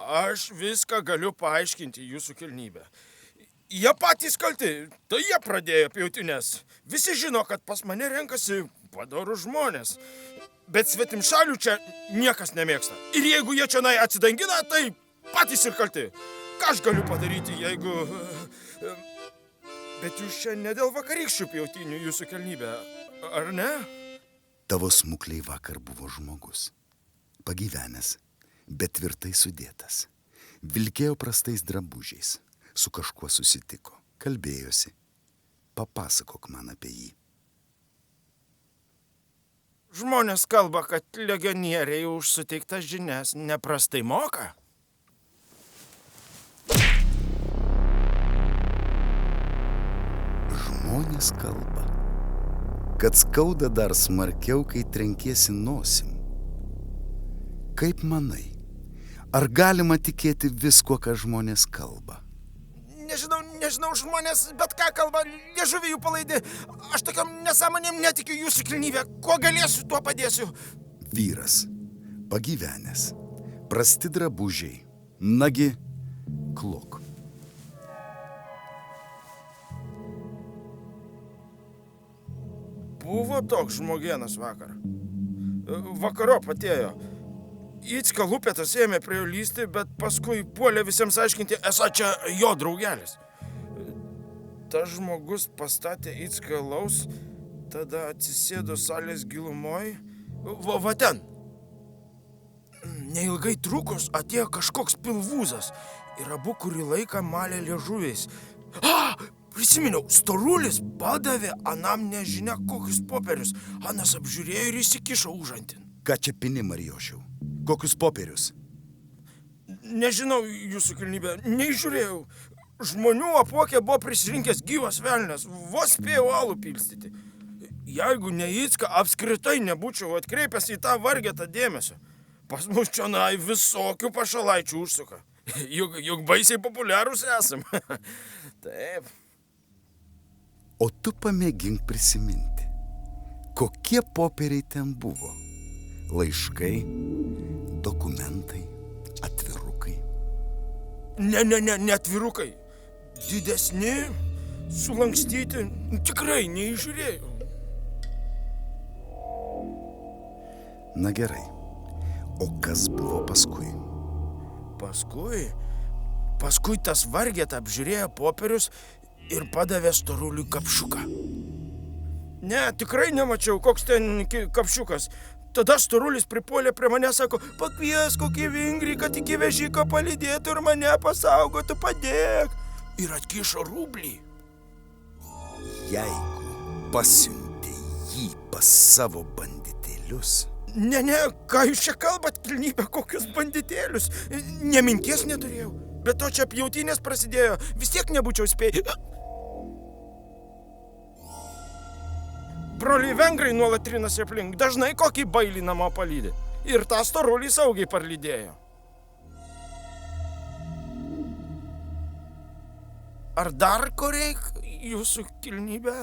Aš viską galiu paaiškinti, jūsų kilnybę. Jie patys kalti, tai jie pradėjo pjautynės. Visi žino, kad pas mane renkasi padorūs žmonės. Bet svetimšalių čia niekas nemėgsta. Ir jeigu jie čionai atsidangina, tai patys ir kalti. Ką aš galiu padaryti, jeigu... Bet jūs čia ne dėl vakarykščių pjautynių, jūsų kilnybė, ar ne? Tavo smukliai vakar buvo žmogus. Pagyvenęs, bet tvirtai sudėtas. Vilkėjo prastais drabužiais. Su kažkuo susitiko. Kalbėjosi. Papasakok man apie jį. Žmonės kalba, kad legionieriai už suteiktas žinias neprastai moka. Žmonės kalba, kad skauda dar smarkiau, kai trenkiesi nosim. Kaip manai, ar galima tikėti visko, ką žmonės kalba? Nežinau, žmonės bet ką kalba, liežuvį jų palaidi. Aš tokiam nesąmonėm netikiu, jūsų kilnybė. Kuo galėsiu, tuo padėsiu. Vyras, pagyvenęs, prasti drabužiai, nagi, klok. Buvo toks žmogėnas vakar. Vakarop atėjo. Icka Lupetas ėmė prie jo lysti, bet paskui puolė visiems aiškinti, esą čia jo draugelis. Tas žmogus pastatė Icką alaus, tada atsisėdo salės gilumoj. Va ten. Neilgai trukus atėjo kažkoks pilvūzas ir abu kurį laiką malė liežuviais. Prisiminiau, storulis padavė anam nežinia kokius popierius. Anas apžiūrėjo ir įsikišo užantin. Ką čia pini, Marijošiau? Kokius popierius? Nežinau, jūsų kilnybė, neižiūrėjau. Žmonių apuokė buvo prisirinkęs gyvas velnias, vos spėjau alų pilstyti. Jeigu ne Icka, apskritai nebūčiau atkreipęs į tą vargetą dėmesio. Pas mus čionai visokių pašalaičių užsuka. Juk baisiai populiarūs esam. Taip. O tu pamėgink prisiminti, kokie popieriai ten buvo. Laiškai, dokumentai, atvirukai. Ne atvirukai. Didesni, sulankstyti. Tikrai neįžiūrėjau. Na gerai. O kas buvo paskui? Paskui tas vargeta apžiūrėjo popierius ir padavė storuliui kapšiuką. Ne, tikrai nemačiau, koks ten kapšiukas. Tada storulis pripuolė prie mane, sako, pakviesk kokį vingrį, kad iki vežiko palydėtų ir mane pasaugotų, padėk. Ir atkišo rublį. Jeigu pasiuntė jį pas savo banditėlius. Ne, ką jūs čia kalbat, kilnybė, kokius banditėlius? Nė minties neturėjau. Bet to čia pjautynės prasidėjo, vis tiek nebūčiau spėjęs. Broliai vengrai nuolat trinasi aplink, dažnai kokį bailį namo palydė. Ir tą storulį saugiai parlydėjo. Ar dar ko reik, jūsų kilnybė?